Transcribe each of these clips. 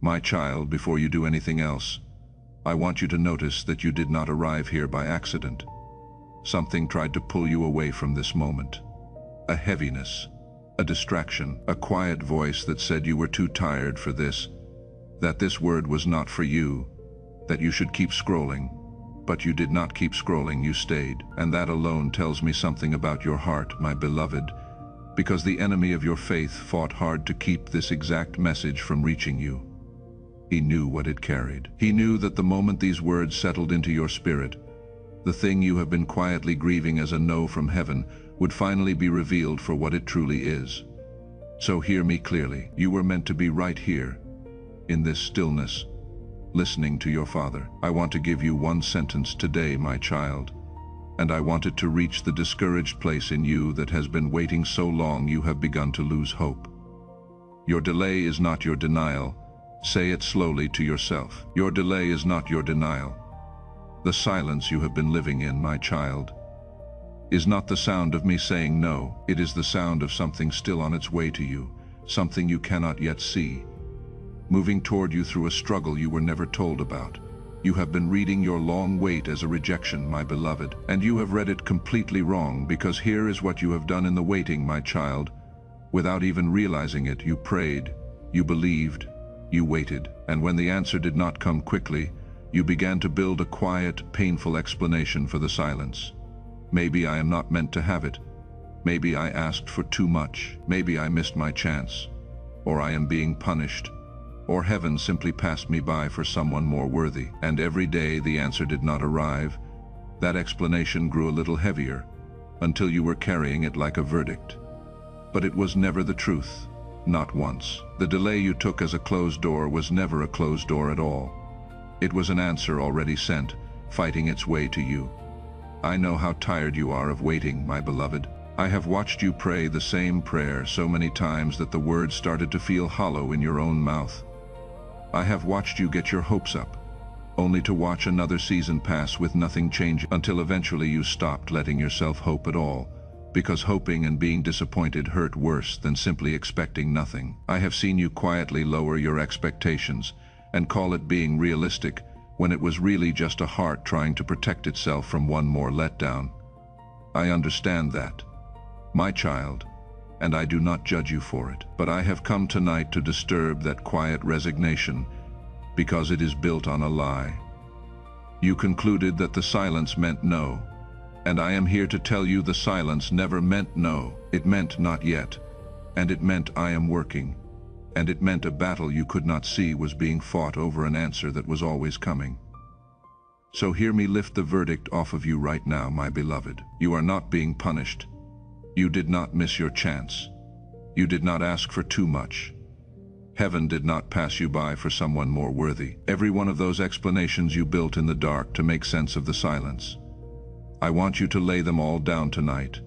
My child, before you do anything else, I want you to notice that you did not arrive here by accident. Something tried to pull you away from this moment. A heaviness, a distraction, a quiet voice that said you were too tired for this, that this word was not for you, that you should keep scrolling. But you did not keep scrolling, you stayed, and that alone tells me something about your heart, my beloved, because the enemy of your faith fought hard to keep this exact message from reaching you. He knew what it carried. He knew that the moment these words settled into your spirit, the thing you have been quietly grieving as a no from heaven would finally be revealed for what it truly is. So hear me clearly. You were meant to be right here, in this stillness, listening to your Father. I want to give you one sentence today, my child, and I want it to reach the discouraged place in you that has been waiting so long you have begun to lose hope. Your delay is not your denial. Say it slowly to yourself. Your delay is not your denial. The silence you have been living in, my child, is not the sound of me saying no. It is the sound of something still on its way to you, something you cannot yet see, moving toward you through a struggle you were never told about. You have been reading your long wait as a rejection, my beloved, and you have read it completely wrong, because here is what you have done in the waiting, my child. Without even realizing it, you prayed, you believed, you waited, and when the answer did not come quickly, you began to build a quiet, painful explanation for the silence. Maybe I am not meant to have it. Maybe I asked for too much. Maybe I missed my chance. Or I am being punished. Or heaven simply passed me by for someone more worthy. And every day the answer did not arrive. That explanation grew a little heavier, until you were carrying it like a verdict. But it was never the truth, not once. The delay you took as a closed door was never a closed door at all. It was an answer already sent, fighting its way to you. I know how tired you are of waiting, my beloved. I have watched you pray the same prayer so many times that the words started to feel hollow in your own mouth. I have watched you get your hopes up, only to watch another season pass with nothing changing, until eventually you stopped letting yourself hope at all, because hoping and being disappointed hurt worse than simply expecting nothing. I have seen you quietly lower your expectations and call it being realistic, when it was really just a heart trying to protect itself from one more letdown. I understand that, my child, and I do not judge you for it. But I have come tonight to disturb that quiet resignation, because it is built on a lie. You concluded that the silence meant no, and I am here to tell you the silence never meant no. It meant not yet, and it meant I am working, and it meant a battle you could not see was being fought over an answer that was always coming. So hear me lift the verdict off of you right now, my beloved. You are not being punished. You did not miss your chance. You did not ask for too much. Heaven did not pass you by for someone more worthy. Every one of those explanations you built in the dark to make sense of the silence, I want you to lay them all down tonight,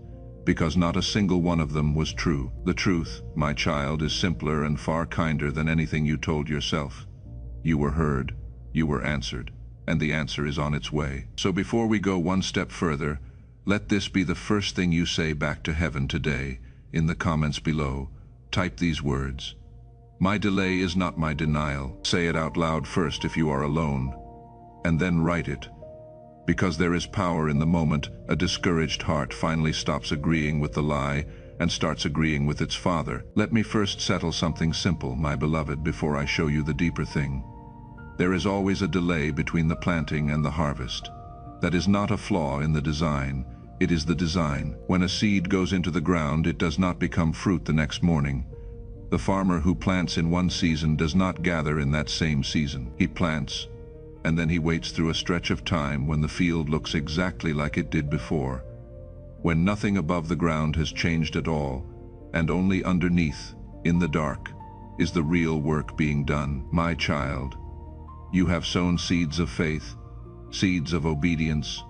because not a single one of them was true. The truth, my child, is simpler and far kinder than anything you told yourself. You were heard, you were answered, and the answer is on its way. So before we go one step further, let this be the first thing you say back to heaven today. In the comments below, type these words: my delay is not my denial. Say it out loud first if you are alone, and then write it. Because there is power in the moment a discouraged heart finally stops agreeing with the lie and starts agreeing with its Father. Let me first settle something simple, my beloved, before I show you the deeper thing. There is always a delay between the planting and the harvest. That is not a flaw in the design, it is the design. When a seed goes into the ground, it does not become fruit the next morning. The farmer who plants in one season does not gather in that same season. He plants, and then he waits through a stretch of time when the field looks exactly like it did before, when nothing above the ground has changed at all, and only underneath, in the dark, is the real work being done. My child, you have sown seeds of faith, seeds of obedience,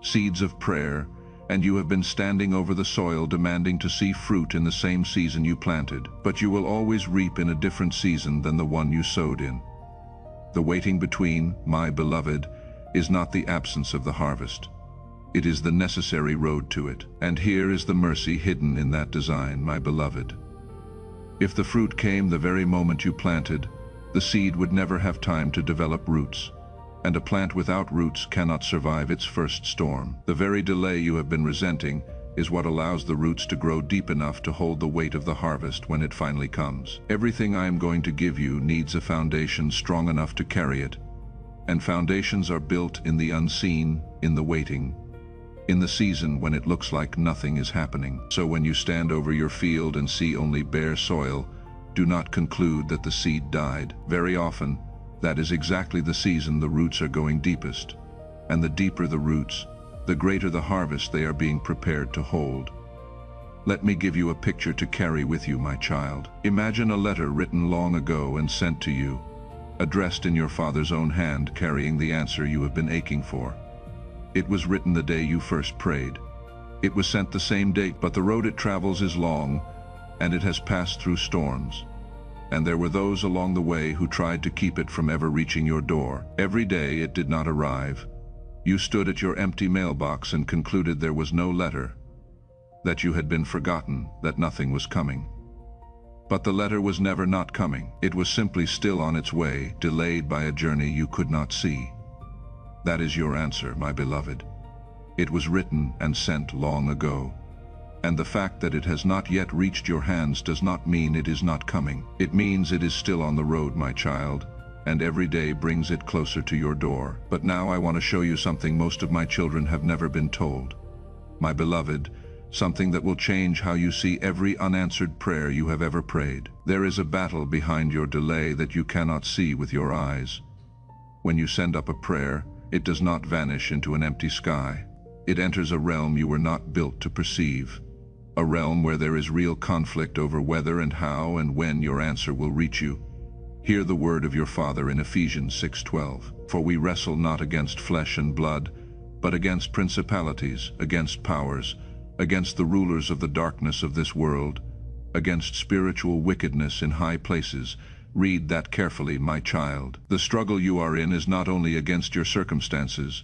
seeds of prayer, and you have been standing over the soil demanding to see fruit in the same season you planted. But you will always reap in a different season than the one you sowed in. The waiting between, my beloved, is not the absence of the harvest. It is the necessary road to it. And here is the mercy hidden in that design, my beloved. If the fruit came the very moment you planted, the seed would never have time to develop roots, and a plant without roots cannot survive its first storm. The very delay you have been resenting is what allows the roots to grow deep enough to hold the weight of the harvest when it finally comes. Everything I am going to give you needs a foundation strong enough to carry it, and foundations are built in the unseen, in the waiting, in the season when it looks like nothing is happening. So when you stand over your field and see only bare soil, do not conclude that the seed died. Very often, that is exactly the season the roots are going deepest, and the deeper the roots, the greater the harvest they are being prepared to hold. Let me give you a picture to carry with you, my child. Imagine a letter written long ago and sent to you, addressed in your father's own hand, carrying the answer you have been aching for. It was written the day you first prayed. It was sent the same day, but the road it travels is long, and it has passed through storms. And there were those along the way who tried to keep it from ever reaching your door. Every day it did not arrive. You stood at your empty mailbox and concluded there was no letter, that you had been forgotten, that nothing was coming. But the letter was never not coming. It was simply still on its way, delayed by a journey you could not see. That is your answer, my beloved. It was written and sent long ago. And the fact that it has not yet reached your hands does not mean it is not coming. It means it is still on the road, my child, and every day brings it closer to your door. But now I want to show you something most of my children have never been told. My beloved, something that will change how you see every unanswered prayer you have ever prayed. There is a battle behind your delay that you cannot see with your eyes. When you send up a prayer, it does not vanish into an empty sky. It enters a realm you were not built to perceive. A realm where there is real conflict over whether and how and when your answer will reach you. Hear the word of your Father in Ephesians 6:12. For we wrestle not against flesh and blood, but against principalities, against powers, against the rulers of the darkness of this world, against spiritual wickedness in high places. Read that carefully, my child. The struggle you are in is not only against your circumstances.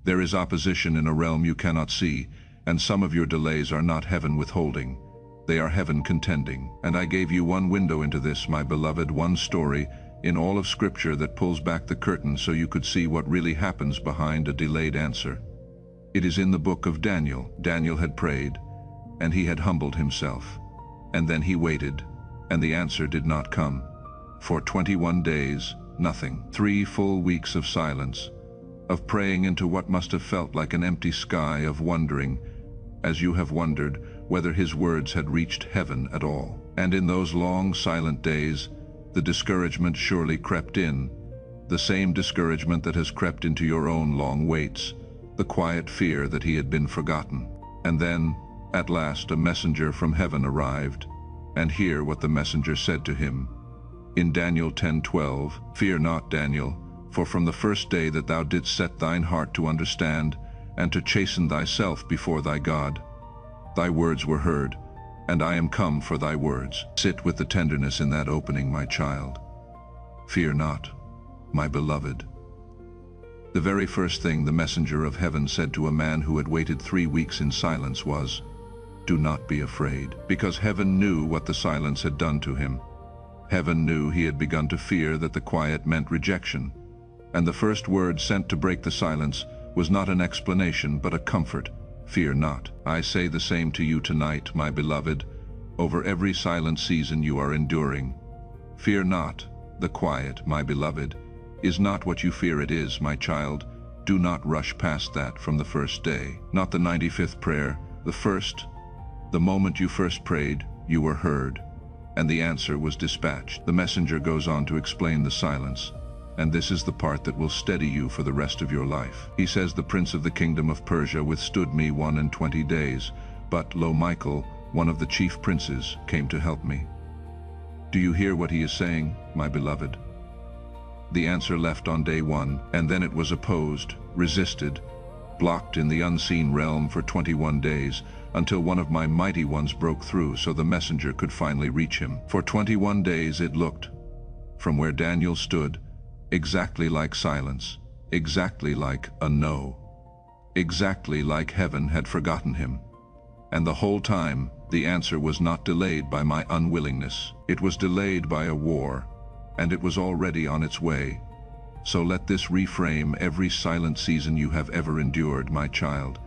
There is opposition in a realm you cannot see, and some of your delays are not heaven withholding. They are heaven contending. And I gave you one window into this, my beloved, one story in all of Scripture that pulls back the curtain so you could see what really happens behind a delayed answer. It is in the book of Daniel. Daniel had prayed, and he had humbled himself. And then he waited, and the answer did not come. For 21 days, nothing. 3 full weeks of silence, of praying into what must have felt like an empty sky, of wondering, as you have wondered, whether his words had reached heaven at all. And in those long, silent days, the discouragement surely crept in, the same discouragement that has crept into your own long waits, the quiet fear that he had been forgotten. And then, at last, a messenger from heaven arrived, and hear what the messenger said to him. In Daniel 10:12, Fear not, Daniel, for from the first day that thou didst set thine heart to understand, and to chasten thyself before thy God, thy words were heard, and I am come for thy words. Sit with the tenderness in that opening, my child. Fear not, my beloved. The very first thing the messenger of heaven said to a man who had waited 3 weeks in silence was, Do not be afraid, because heaven knew what the silence had done to him. Heaven knew he had begun to fear that the quiet meant rejection, and the first word sent to break the silence was not an explanation but a comfort. Fear not. I say the same to you tonight, my beloved, over every silent season you are enduring. Fear not. The quiet, my beloved, is not what you fear it is, my child. Do not rush past that from the first day. Not the 95th prayer, the first. The moment you first prayed, you were heard, and the answer was dispatched. The messenger goes on to explain the silence, and this is the part that will steady you for the rest of your life. He says, The prince of the kingdom of Persia withstood me 21 days, but lo, Michael, one of the chief princes, came to help me. Do you hear what he is saying, my beloved? The answer left on day 1, and then it was opposed, resisted, blocked in the unseen realm for 21 days, until one of my mighty ones broke through so the messenger could finally reach him. For 21 days it looked, from where Daniel stood, exactly like silence, exactly like a no, exactly like heaven had forgotten him. And the whole time, the answer was not delayed by my unwillingness. It was delayed by a war, and it was already on its way. So let this reframe every silent season you have ever endured, my child.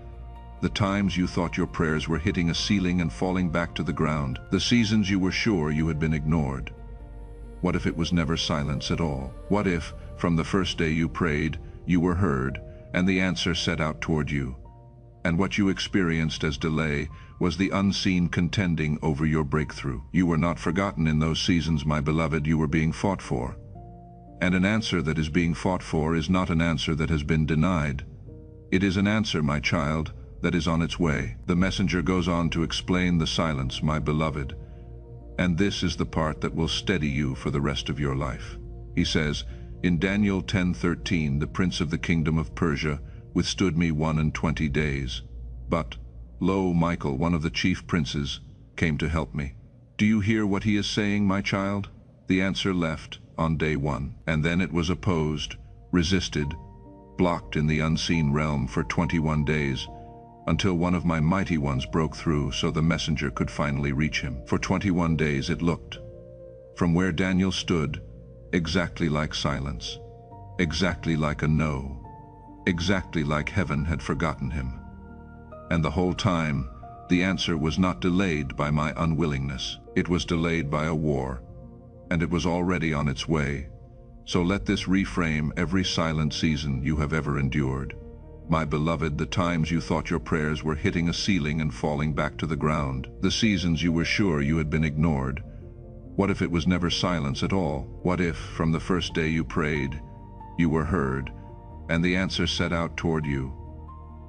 The times you thought your prayers were hitting a ceiling and falling back to the ground. The seasons you were sure you had been ignored. What if it was never silence at all? What if, from the first day you prayed, you were heard, and the answer set out toward you? And what you experienced as delay was the unseen contending over your breakthrough. You were not forgotten in those seasons, my beloved. You were being fought for. And an answer that is being fought for is not an answer that has been denied. It is an answer, my child, that is on its way. The messenger goes on to explain the silence, my beloved. And this is the part that will steady you for the rest of your life. He says, in Daniel 10:13, the prince of the kingdom of Persia withstood me 21 days. But, lo, Michael, one of the chief princes, came to help me. Do you hear what he is saying, my child? The answer left on day 1, and then it was opposed, resisted, blocked in the unseen realm for 21 days, until one of my mighty ones broke through so the messenger could finally reach him. For 21 days it looked, from where Daniel stood, exactly like silence, exactly like a no, exactly like heaven had forgotten him. And the whole time, the answer was not delayed by my unwillingness. It was delayed by a war, and it was already on its way. So let this reframe every silent season you have ever endured. My beloved, the times you thought your prayers were hitting a ceiling and falling back to the ground, the seasons you were sure you had been ignored. What if it was never silence at all? What if, from the first day you prayed, you were heard, and the answer set out toward you?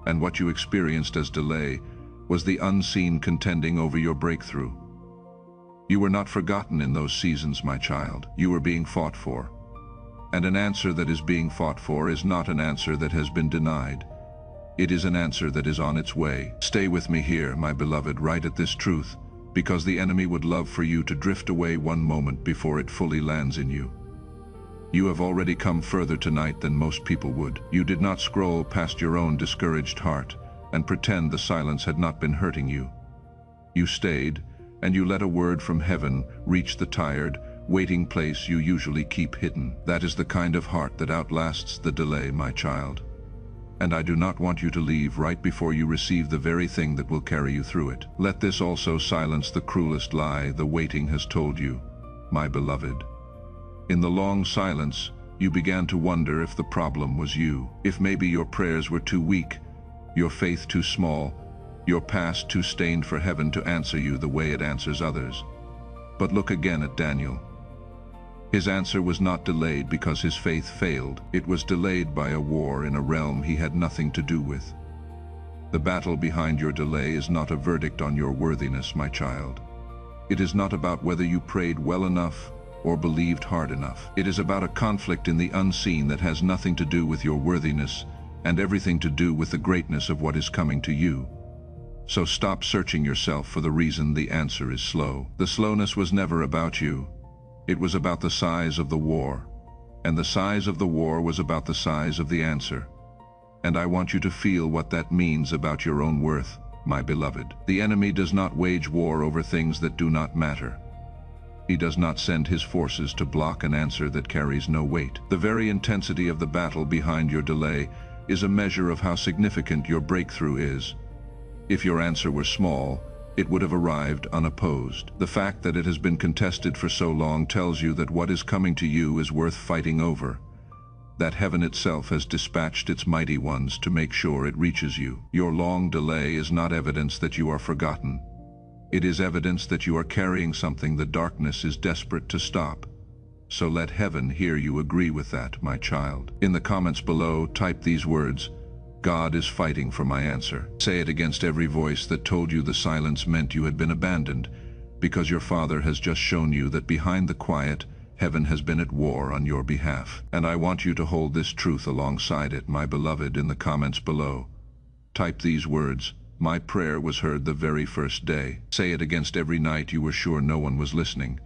And what you experienced as delay was the unseen contending over your breakthrough. You were not forgotten in those seasons, my child. You were being fought for. And an answer that is being fought for is not an answer that has been denied. It is an answer that is on its way. Stay with me here, my beloved, right at this truth, because the enemy would love for you to drift away one moment before it fully lands in you. You have already come further tonight than most people would. You did not scroll past your own discouraged heart and pretend the silence had not been hurting you. You stayed, and you let a word from heaven reach the tired, waiting place you usually keep hidden. That is the kind of heart that outlasts the delay, my child. And I do not want you to leave right before you receive the very thing that will carry you through it. Let this also silence the cruelest lie the waiting has told you, my beloved. In the long silence, you began to wonder if the problem was you, if maybe your prayers were too weak, your faith too small, your past too stained for heaven to answer you the way it answers others. But look again at Daniel. His answer was not delayed because his faith failed. It was delayed by a war in a realm he had nothing to do with. The battle behind your delay is not a verdict on your worthiness, my child. It is not about whether you prayed well enough or believed hard enough. It is about a conflict in the unseen that has nothing to do with your worthiness and everything to do with the greatness of what is coming to you. So stop searching yourself for the reason the answer is slow. The slowness was never about you. It was about the size of the war. And the size of the war was about the size of the answer. And I want you to feel what that means about your own worth, my beloved. The enemy does not wage war over things that do not matter. He does not send his forces to block an answer that carries no weight. The very intensity of the battle behind your delay is a measure of how significant your breakthrough is. If your answer were small, it would have arrived unopposed. The fact that it has been contested for so long tells you that what is coming to you is worth fighting over, that heaven itself has dispatched its mighty ones to make sure it reaches you. Your long delay is not evidence that you are forgotten. It is evidence that you are carrying something the darkness is desperate to stop. So let heaven hear you agree with that, my child. In the comments below, type these words: God is fighting for my answer. Say it against every voice that told you the silence meant you had been abandoned, because your Father has just shown you that behind the quiet, heaven has been at war on your behalf. And I want you to hold this truth alongside it, my beloved, in the comments below. Type these words: my prayer was heard the very first day. Say it against every night you were sure no one was listening,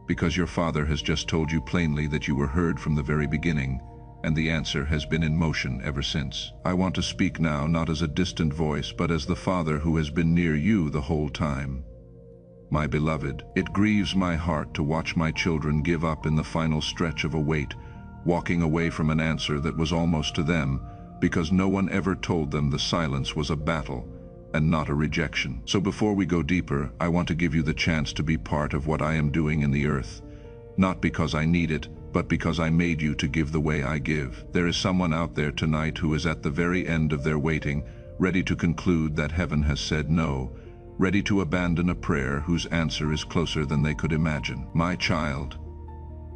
because your Father has just told you plainly that you were heard from the very beginning, and the answer has been in motion ever since. I want to speak now not as a distant voice, but as the Father who has been near you the whole time. My beloved, it grieves my heart to watch my children give up in the final stretch of a wait, walking away from an answer that was almost to them, because no one ever told them the silence was a battle and not a rejection. So before we go deeper, I want to give you the chance to be part of what I am doing in the earth, not because I need it, but because I made you to give the way I give. There is someone out there tonight who is at the very end of their waiting, ready to conclude that heaven has said no, ready to abandon a prayer whose answer is closer than they could imagine. My child,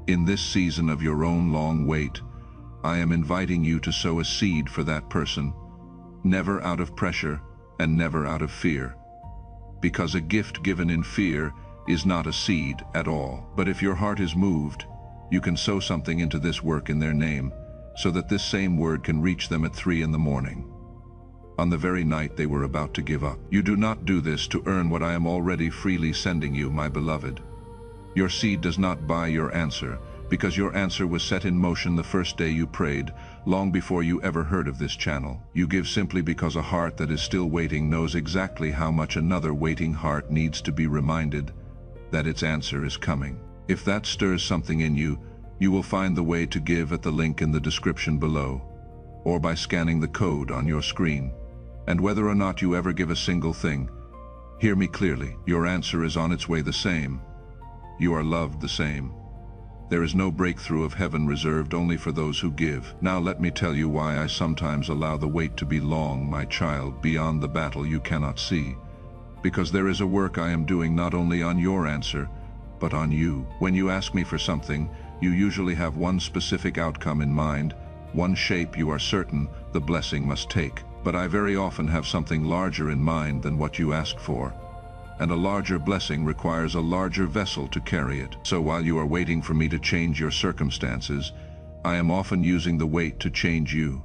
in this season of your own long wait, I am inviting you to sow a seed for that person, never out of pressure and never out of fear, because a gift given in fear is not a seed at all. But if your heart is moved, you can sow something into this work in their name, so that this same word can reach them at 3 in the morning, on the very night they were about to give up. You do not do this to earn what I am already freely sending you, my beloved. Your seed does not buy your answer, because your answer was set in motion the first day you prayed, long before you ever heard of this channel. You give simply because a heart that is still waiting knows exactly how much another waiting heart needs to be reminded that its answer is coming. If that stirs something in you, you will find the way to give at the link in the description below, or by scanning the code on your screen. And whether or not you ever give a single thing, hear me clearly, your answer is on its way the same. You are loved the same. There is no breakthrough of heaven reserved only for those who give. Now let me tell you why I sometimes allow the wait to be long, my child, beyond the battle you cannot see. Because there is a work I am doing not only on your answer, but on you. When you ask me for something, you usually have one specific outcome in mind, one shape you are certain the blessing must take. But I very often have something larger in mind than what you ask for, and a larger blessing requires a larger vessel to carry it. So while you are waiting for me to change your circumstances, I am often using the wait to change you,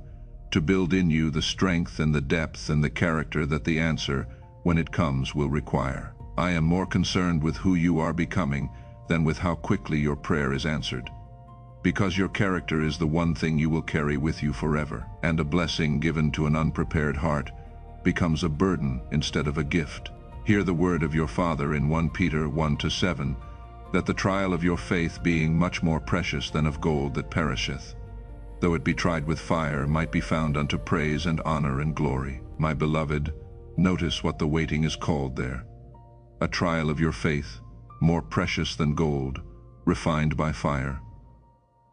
to build in you the strength and the depth and the character that the answer, when it comes, will require. I am more concerned with who you are becoming than with how quickly your prayer is answered, because your character is the one thing you will carry with you forever, and a blessing given to an unprepared heart becomes a burden instead of a gift. Hear the word of your Father in 1 Peter 1-7, that the trial of your faith being much more precious than of gold that perisheth, though it be tried with fire, might be found unto praise and honor and glory. My beloved, notice what the waiting is called there. A trial of your faith, more precious than gold, refined by fire.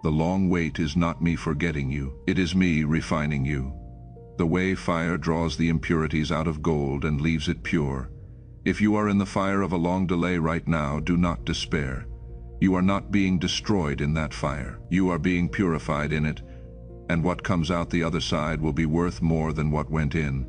The long wait is not me forgetting you, it is me refining you. The way fire draws the impurities out of gold and leaves it pure. If you are in the fire of a long delay right now, do not despair. You are not being destroyed in that fire. You are being purified in it, and what comes out the other side will be worth more than what went in.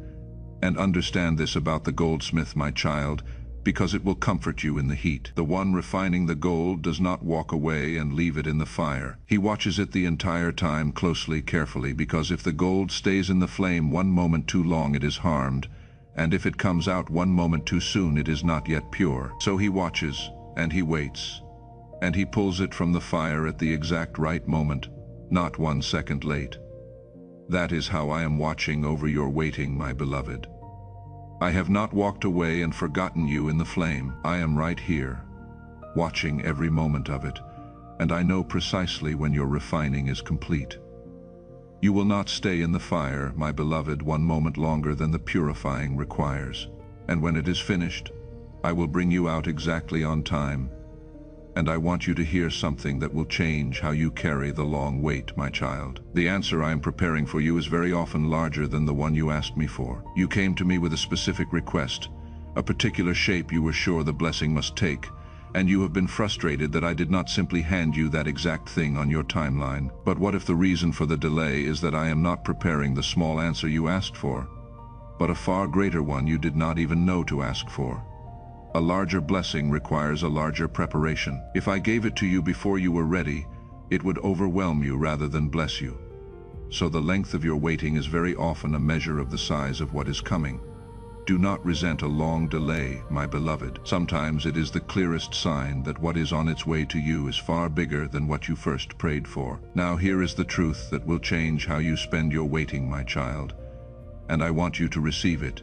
And understand this about the goldsmith, my child, because it will comfort you in the heat. The one refining the gold does not walk away and leave it in the fire. He watches it the entire time closely, carefully, because if the gold stays in the flame one moment too long, it is harmed, and if it comes out one moment too soon, it is not yet pure. So he watches, and he waits, and he pulls it from the fire at the exact right moment, not 1 second late. That is how I am watching over your waiting, my beloved. I have not walked away and forgotten you in the flame. I am right here, watching every moment of it, and I know precisely when your refining is complete. You will not stay in the fire, my beloved, one moment longer than the purifying requires. And when it is finished, I will bring you out exactly on time. And I want you to hear something that will change how you carry the long wait, my child. The answer I am preparing for you is very often larger than the one you asked me for. You came to me with a specific request, a particular shape you were sure the blessing must take, and you have been frustrated that I did not simply hand you that exact thing on your timeline. But what if the reason for the delay is that I am not preparing the small answer you asked for, but a far greater one you did not even know to ask for? A larger blessing requires a larger preparation. If I gave it to you before you were ready, it would overwhelm you rather than bless you. So the length of your waiting is very often a measure of the size of what is coming. Do not resent a long delay, my beloved. Sometimes it is the clearest sign that what is on its way to you is far bigger than what you first prayed for. Now here is the truth that will change how you spend your waiting, my child, and I want you to receive it,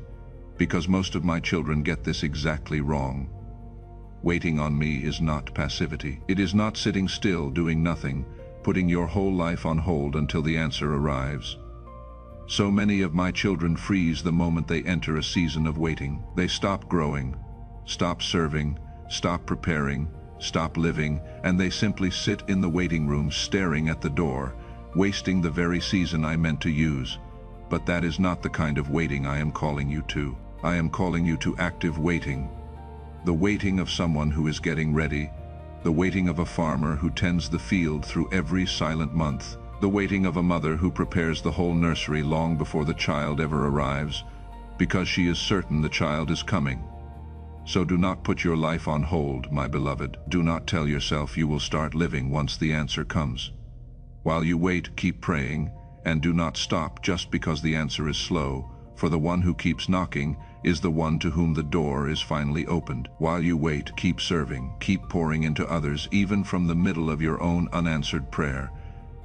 because most of my children get this exactly wrong. Waiting on me is not passivity. It is not sitting still, doing nothing, putting your whole life on hold until the answer arrives. So many of my children freeze the moment they enter a season of waiting. They stop growing, stop serving, stop preparing, stop living, and they simply sit in the waiting room staring at the door, wasting the very season I meant to use. But that is not the kind of waiting I am calling you to. I am calling you to active waiting. The waiting of someone who is getting ready, the waiting of a farmer who tends the field through every silent month, the waiting of a mother who prepares the whole nursery long before the child ever arrives, because she is certain the child is coming. So do not put your life on hold, my beloved. Do not tell yourself you will start living once the answer comes. While you wait, keep praying, and do not stop just because the answer is slow, for the one who keeps knocking is the one to whom the door is finally opened. While you wait, keep serving, keep pouring into others, even from the middle of your own unanswered prayer,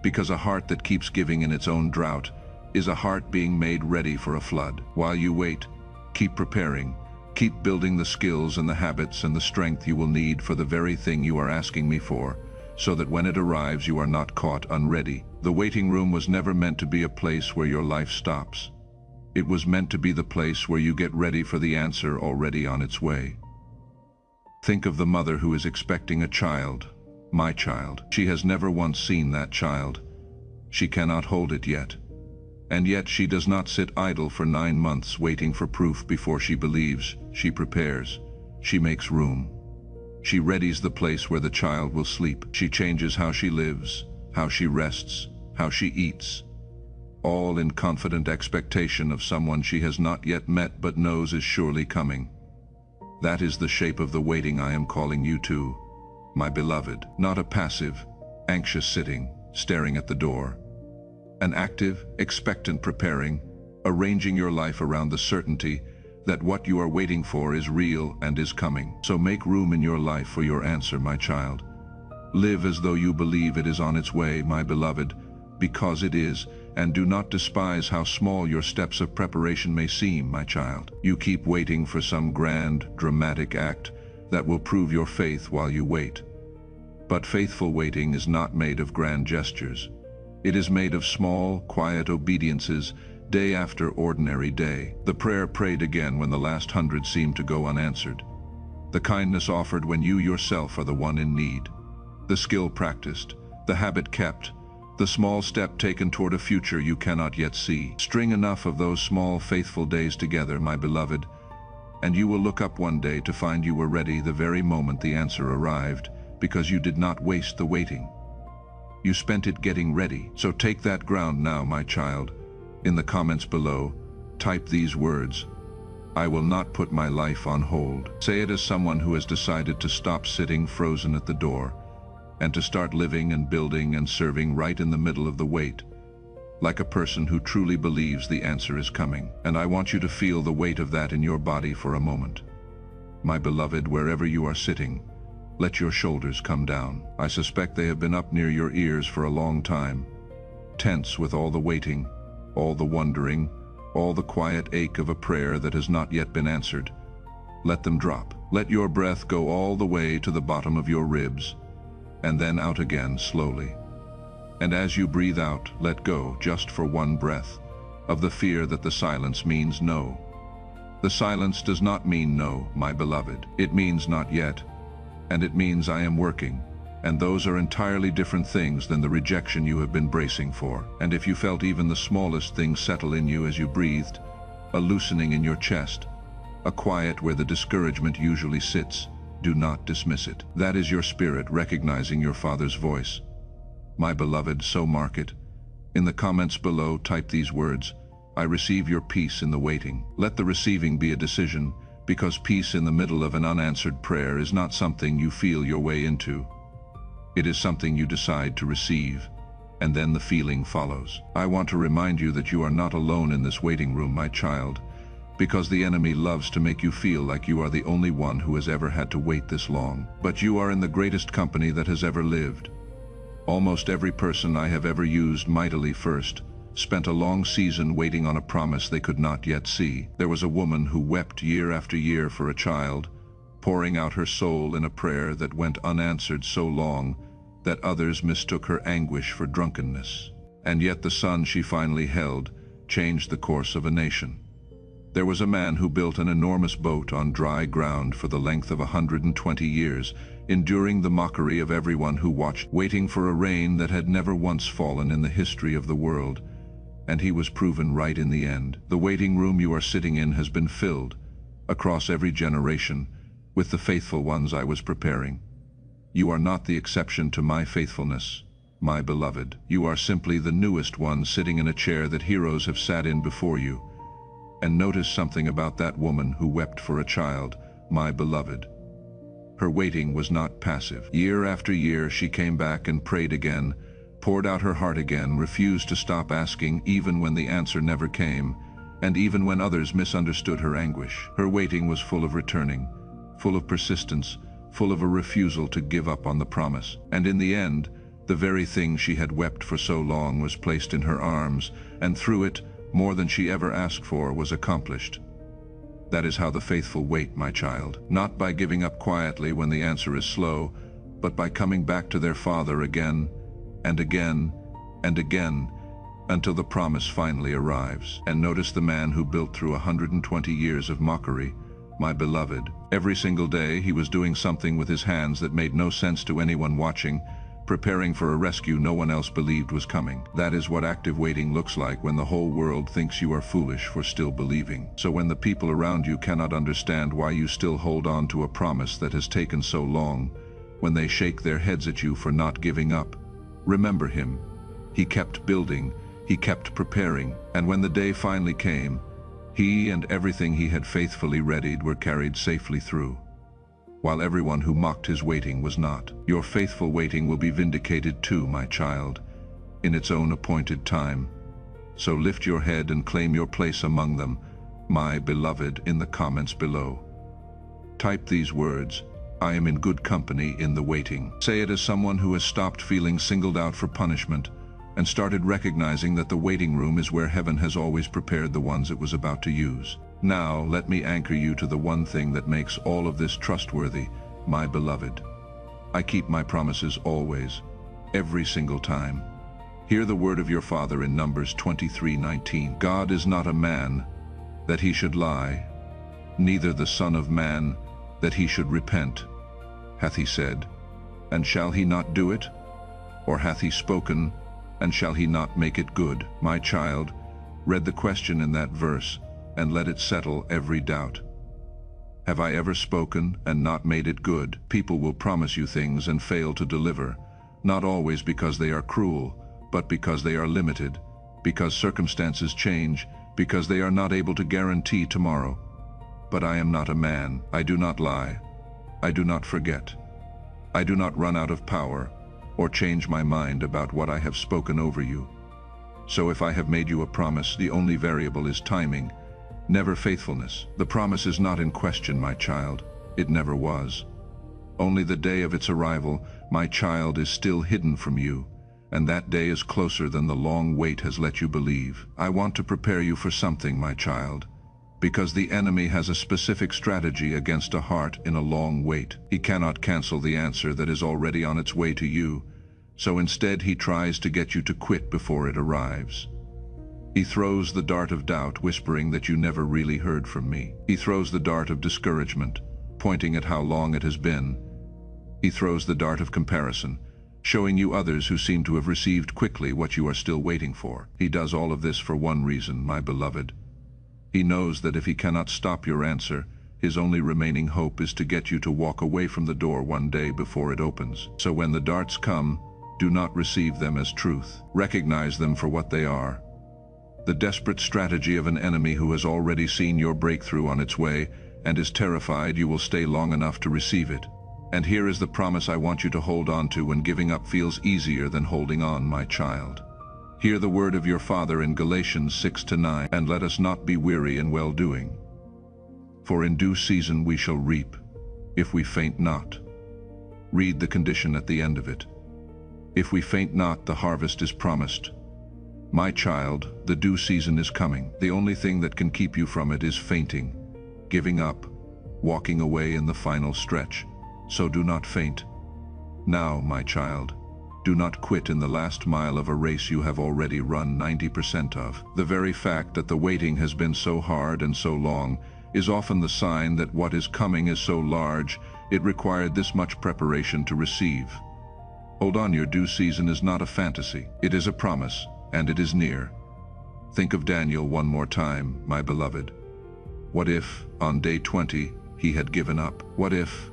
because a heart that keeps giving in its own drought is a heart being made ready for a flood. While you wait, keep preparing, keep building the skills and the habits and the strength you will need for the very thing you are asking me for, so that when it arrives you are not caught unready. The waiting room was never meant to be a place where your life stops. It was meant to be the place where you get ready for the answer already on its way. Think of the mother who is expecting a child, my child. She has never once seen that child. She cannot hold it yet. And yet she does not sit idle for 9 months waiting for proof before she believes. She prepares. She makes room. She readies the place where the child will sleep. She changes how she lives, how she rests, how she eats, all in confident expectation of someone she has not yet met but knows is surely coming. That is the shape of the waiting I am calling you to, my beloved. Not a passive, anxious sitting, staring at the door. An active, expectant preparing, arranging your life around the certainty that what you are waiting for is real and is coming. So make room in your life for your answer, my child. Live as though you believe it is on its way, my beloved, because it is, and do not despise how small your steps of preparation may seem, my child. You keep waiting for some grand, dramatic act that will prove your faith while you wait. But faithful waiting is not made of grand gestures. It is made of small, quiet obediences, day after ordinary day. The prayer prayed again when the last 100 seemed to go unanswered. The kindness offered when you yourself are the one in need. The skill practiced, the habit kept, the small step taken toward a future you cannot yet see. String enough of those small, faithful days together, my beloved, and you will look up one day to find you were ready the very moment the answer arrived, because you did not waste the waiting. You spent it getting ready. So take that ground now, my child. In the comments below, type these words: I will not put my life on hold. Say it as someone who has decided to stop sitting frozen at the door, and to start living and building and serving right in the middle of the wait, like a person who truly believes the answer is coming. And I want you to feel the weight of that in your body for a moment. My beloved, wherever you are sitting, let your shoulders come down. I suspect they have been up near your ears for a long time, tense with all the waiting, all the wondering, all the quiet ache of a prayer that has not yet been answered. Let them drop. Let your breath go all the way to the bottom of your ribs, and then out again slowly. And as you breathe out, let go, just for one breath, of the fear that the silence means no. The silence does not mean no, my beloved. It means not yet, and it means I am working, and those are entirely different things than the rejection you have been bracing for. And if you felt even the smallest thing settle in you as you breathed, a loosening in your chest, a quiet where the discouragement usually sits, do not dismiss it. That is your spirit recognizing your Father's voice. My beloved, so mark it. In the comments below, type these words: I receive your peace in the waiting. Let the receiving be a decision, because peace in the middle of an unanswered prayer is not something you feel your way into. It is something you decide to receive, and then the feeling follows. I want to remind you that you are not alone in this waiting room, my child, because the enemy loves to make you feel like you are the only one who has ever had to wait this long. But you are in the greatest company that has ever lived. Almost every person I have ever used mightily first spent a long season waiting on a promise they could not yet see. There was a woman who wept year after year for a child, pouring out her soul in a prayer that went unanswered so long that others mistook her anguish for drunkenness. And yet the son she finally held changed the course of a nation. There was a man who built an enormous boat on dry ground for the length of 120 years, enduring the mockery of everyone who watched, waiting for a rain that had never once fallen in the history of the world. And he was proven right in the end. The waiting room you are sitting in has been filled, across every generation, with the faithful ones I was preparing. You are not the exception to my faithfulness, my beloved. You are simply the newest one sitting in a chair that heroes have sat in before you. And notice something about that woman who wept for a child, my beloved. Her waiting was not passive. Year after year she came back and prayed again, poured out her heart again, refused to stop asking even when the answer never came, and even when others misunderstood her anguish. Her waiting was full of returning, full of persistence, full of a refusal to give up on the promise. And in the end, the very thing she had wept for so long was placed in her arms, and through it, more than she ever asked for was accomplished. That is how the faithful wait, my child, not by giving up quietly when the answer is slow, but by coming back to their Father again and again and again until the promise finally arrives. And notice the man who built through 120 years of mockery, my beloved. Every single day he was doing something with his hands that made no sense to anyone watching, preparing for a rescue no one else believed was coming. That is what active waiting looks like when the whole world thinks you are foolish for still believing. So when the people around you cannot understand why you still hold on to a promise that has taken so long, when they shake their heads at you for not giving up, remember him. He kept building, he kept preparing, and when the day finally came, he and everything he had faithfully readied were carried safely through, while everyone who mocked his waiting was not. Your faithful waiting will be vindicated too, my child, in its own appointed time. So lift your head and claim your place among them, my beloved, in the comments below. Type these words: I am in good company in the waiting. Say it as someone who has stopped feeling singled out for punishment and started recognizing that the waiting room is where heaven has always prepared the ones it was about to use. Now, let me anchor you to the one thing that makes all of this trustworthy, my beloved. I keep my promises always, every single time. Hear the word of your Father in Numbers 23:19. God is not a man that he should lie, neither the Son of Man that he should repent. Hath he said, and shall he not do it? Or hath he spoken, and shall he not make it good? My child, read the question in that verse, and let it settle every doubt. Have I ever spoken and not made it good? People will promise you things and fail to deliver, not always because they are cruel, but because they are limited, because circumstances change, because they are not able to guarantee tomorrow. But I am not a man. I do not lie. I do not forget. I do not run out of power or change my mind about what I have spoken over you. So if I have made you a promise, the only variable is timing, never faithfulness. The promise is not in question, my child. It never was. Only the day of its arrival, my child, is still hidden from you, and that day is closer than the long wait has let you believe. I want to prepare you for something, my child, because the enemy has a specific strategy against a heart in a long wait. He cannot cancel the answer that is already on its way to you, so instead he tries to get you to quit before it arrives. He throws the dart of doubt, whispering that you never really heard from me. He throws the dart of discouragement, pointing at how long it has been. He throws the dart of comparison, showing you others who seem to have received quickly what you are still waiting for. He does all of this for one reason, my beloved. He knows that if he cannot stop your answer, his only remaining hope is to get you to walk away from the door one day before it opens. So when the darts come, do not receive them as truth. Recognize them for what they are: the desperate strategy of an enemy who has already seen your breakthrough on its way and is terrified you will stay long enough to receive it. And here is the promise I want you to hold on to when giving up feels easier than holding on, my child. Hear the word of your Father in Galatians 6-9, and let us not be weary in well-doing. For in due season we shall reap, if we faint not. Read the condition at the end of it. If we faint not, the harvest is promised. My child, the due season is coming. The only thing that can keep you from it is fainting, giving up, walking away in the final stretch. So do not faint. Now, my child, do not quit in the last mile of a race you have already run 90% of. The very fact that the waiting has been so hard and so long is often the sign that what is coming is so large, it required this much preparation to receive. Hold on, your due season is not a fantasy. It is a promise, and it is near. Think of Daniel one more time, my beloved. What if, on day 20, he had given up? What if,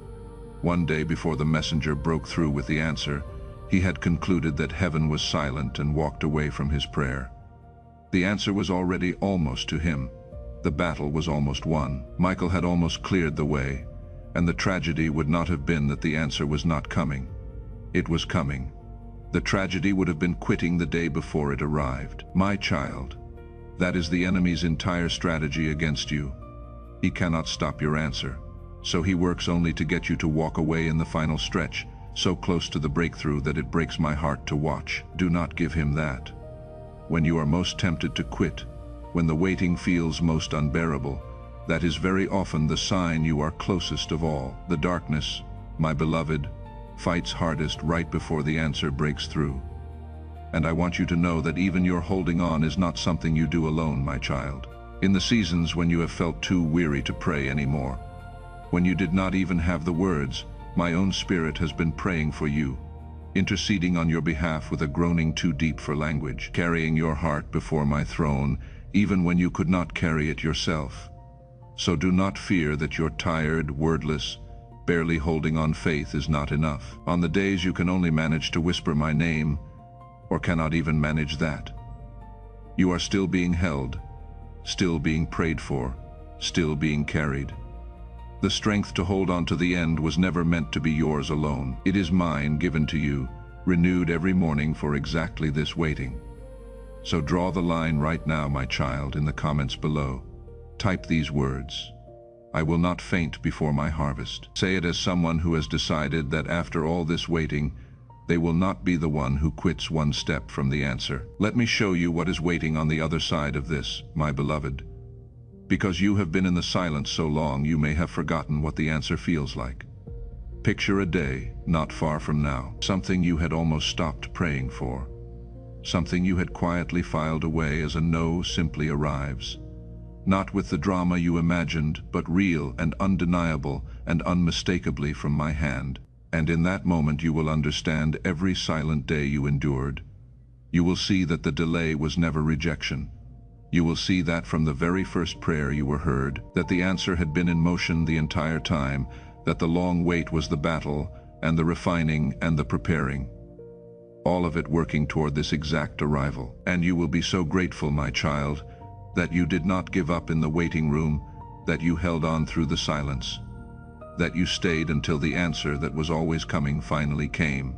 one day before the messenger broke through with the answer, he had concluded that heaven was silent and walked away from his prayer? The answer was already almost to him. The battle was almost won. Michael had almost cleared the way, and the tragedy would not have been that the answer was not coming. It was coming. The tragedy would have been quitting the day before it arrived. My child, that is the enemy's entire strategy against you. He cannot stop your answer, so he works only to get you to walk away in the final stretch, so close to the breakthrough that it breaks my heart to watch. Do not give him that. When you are most tempted to quit, when the waiting feels most unbearable, that is very often the sign you are closest of all. The darkness, my beloved, fights hardest right before the answer breaks through. And I want you to know that even your holding on is not something you do alone, my child. In the seasons when you have felt too weary to pray anymore, when you did not even have the words, my own spirit has been praying for you, interceding on your behalf with a groaning too deep for language, carrying your heart before my throne, even when you could not carry it yourself. So do not fear that your tired, wordless, barely holding on faith is not enough. On the days you can only manage to whisper my name, or cannot even manage that, you are still being held, still being prayed for, still being carried. The strength to hold on to the end was never meant to be yours alone. It is mine, given to you, renewed every morning for exactly this waiting. So draw the line right now, my child, in the comments below. Type these words: I will not faint before my harvest. Say it as someone who has decided that after all this waiting, they will not be the one who quits one step from the answer. Let me show you what is waiting on the other side of this, my beloved. Because you have been in the silence so long, you may have forgotten what the answer feels like. Picture a day, not far from now, something you had almost stopped praying for. Something you had quietly filed away as a no simply arrives. Not with the drama you imagined, but real and undeniable and unmistakably from my hand. And in that moment you will understand every silent day you endured. You will see that the delay was never rejection. You will see that from the very first prayer you were heard, that the answer had been in motion the entire time, that the long wait was the battle, and the refining and the preparing. All of it working toward this exact arrival. And you will be so grateful, my child, that you did not give up in the waiting room, that you held on through the silence, that you stayed until the answer that was always coming finally came.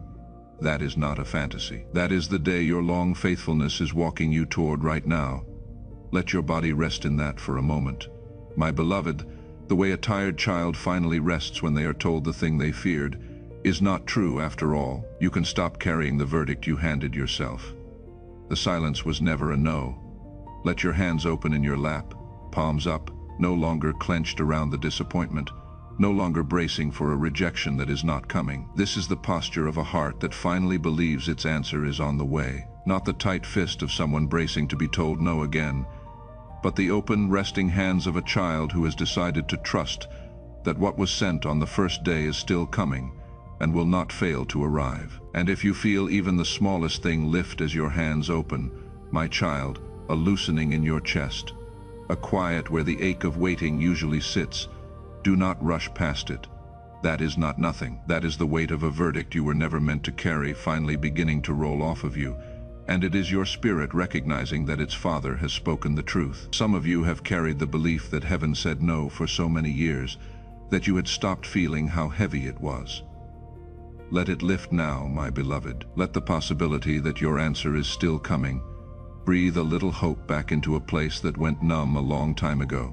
That is not a fantasy. That is the day your long faithfulness is walking you toward right now. Let your body rest in that for a moment. My beloved, the way a tired child finally rests when they are told the thing they feared is not true after all. You can stop carrying the verdict you handed yourself. The silence was never a no. Let your hands open in your lap, palms up, no longer clenched around the disappointment, no longer bracing for a rejection that is not coming. This is the posture of a heart that finally believes its answer is on the way, not the tight fist of someone bracing to be told no again, but the open, resting hands of a child who has decided to trust that what was sent on the first day is still coming and will not fail to arrive. And if you feel even the smallest thing lift as your hands open, my child, a loosening in your chest, a quiet where the ache of waiting usually sits, do not rush past it. That is not nothing. That is the weight of a verdict you were never meant to carry finally beginning to roll off of you. And it is your spirit recognizing that its Father has spoken the truth. Some of you have carried the belief that heaven said no for so many years, that you had stopped feeling how heavy it was. Let it lift now, my beloved. Let the possibility that your answer is still coming breathe a little hope back into a place that went numb a long time ago.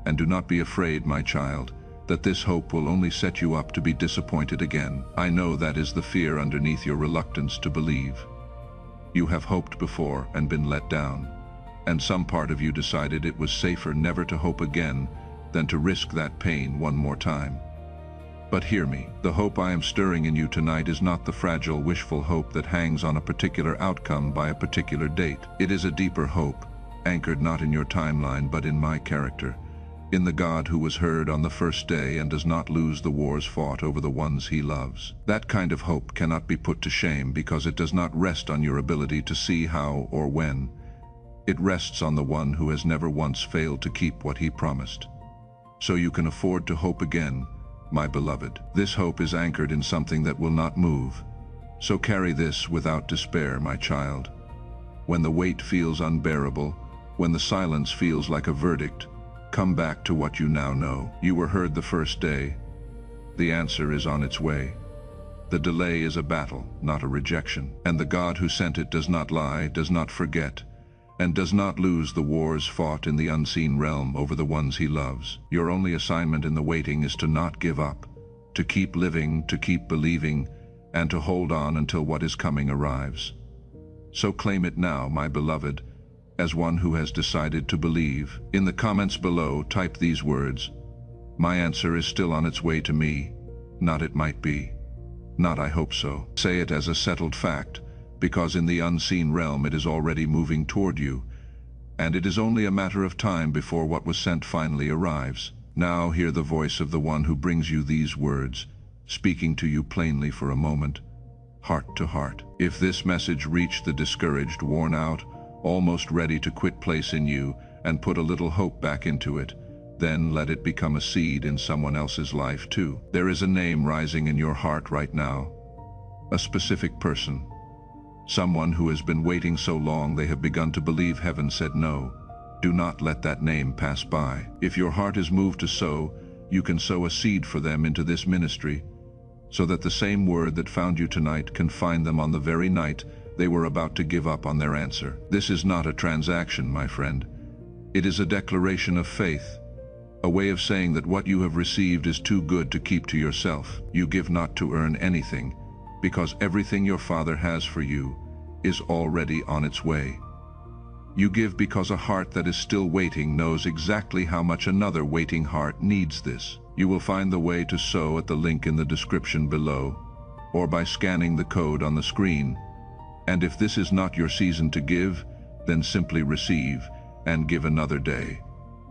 And do not be afraid, my child, that this hope will only set you up to be disappointed again. I know that is the fear underneath your reluctance to believe. You have hoped before and been let down, and some part of you decided it was safer never to hope again than to risk that pain one more time. But hear me, the hope I am stirring in you tonight is not the fragile, wishful hope that hangs on a particular outcome by a particular date. It is a deeper hope, anchored not in your timeline but in my character, in the God who was heard on the first day and does not lose the wars fought over the ones he loves. That kind of hope cannot be put to shame because it does not rest on your ability to see how or when. It rests on the one who has never once failed to keep what he promised. So you can afford to hope again, my beloved. This hope is anchored in something that will not move. So carry this without despair, my child. When the weight feels unbearable, when the silence feels like a verdict, come back to what you now know. You were heard the first day. The answer is on its way. The delay is a battle, not a rejection. And the God who sent it does not lie, does not forget, and does not lose the wars fought in the unseen realm over the ones he loves. Your only assignment in the waiting is to not give up, to keep living, to keep believing, and to hold on until what is coming arrives. So claim it now, my beloved, as one who has decided to believe. In the comments below, type these words: "My answer is still on its way to me," not "it might be," not "I hope so." Say it as a settled fact, because in the unseen realm it is already moving toward you, and it is only a matter of time before what was sent finally arrives. Now hear the voice of the one who brings you these words, speaking to you plainly for a moment, heart to heart. If this message reached the discouraged, worn out, almost ready to quit place in you and put a little hope back into it, then let it become a seed in someone else's life too. There is a name rising in your heart right now, a specific person. Someone who has been waiting so long they have begun to believe heaven said no. Do not let that name pass by. If your heart is moved to sow, you can sow a seed for them into this ministry, so that the same word that found you tonight can find them on the very night they were about to give up on their answer. This is not a transaction, my friend. It is a declaration of faith, a way of saying that what you have received is too good to keep to yourself. You give not to earn anything, because everything your Father has for you is already on its way. You give because a heart that is still waiting knows exactly how much another waiting heart needs this. You will find the way to sow at the link in the description below, or by scanning the code on the screen. And if this is not your season to give, then simply receive and give another day.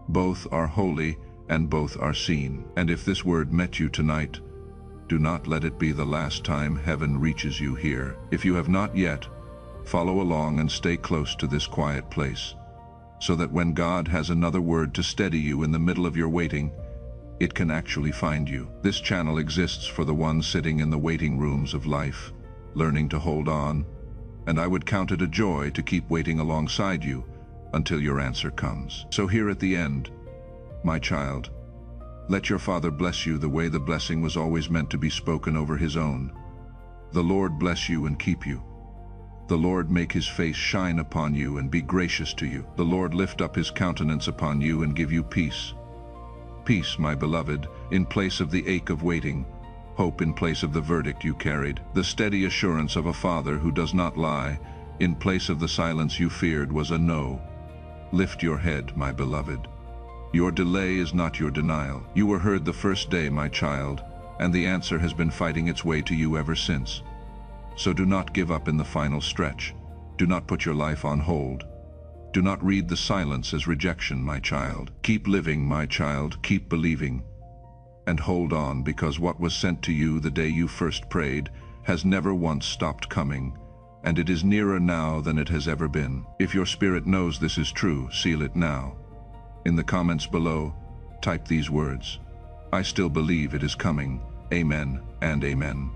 Both are holy and both are seen. And if this word met you tonight, do not let it be the last time heaven reaches you here. If you have not yet, follow along and stay close to this quiet place, so that when God has another word to steady you in the middle of your waiting, it can actually find you. This channel exists for the ones sitting in the waiting rooms of life, learning to hold on, and I would count it a joy to keep waiting alongside you until your answer comes. So here at the end, my child, let your Father bless you the way the blessing was always meant to be spoken over his own. The Lord bless you and keep you. The Lord make his face shine upon you and be gracious to you. The Lord lift up his countenance upon you and give you peace. Peace, my beloved, in place of the ache of waiting, hope in place of the verdict you carried, the steady assurance of a Father who does not lie, in place of the silence you feared was a no. Lift your head, my beloved. Your delay is not your denial. You were heard the first day, my child, and the answer has been fighting its way to you ever since. So do not give up in the final stretch. Do not put your life on hold. Do not read the silence as rejection, my child. Keep living, my child, keep believing. And hold on, because what was sent to you the day you first prayed has never once stopped coming, and it is nearer now than it has ever been. If your spirit knows this is true, seal it now. In the comments below, type these words: I still believe it is coming. Amen and amen.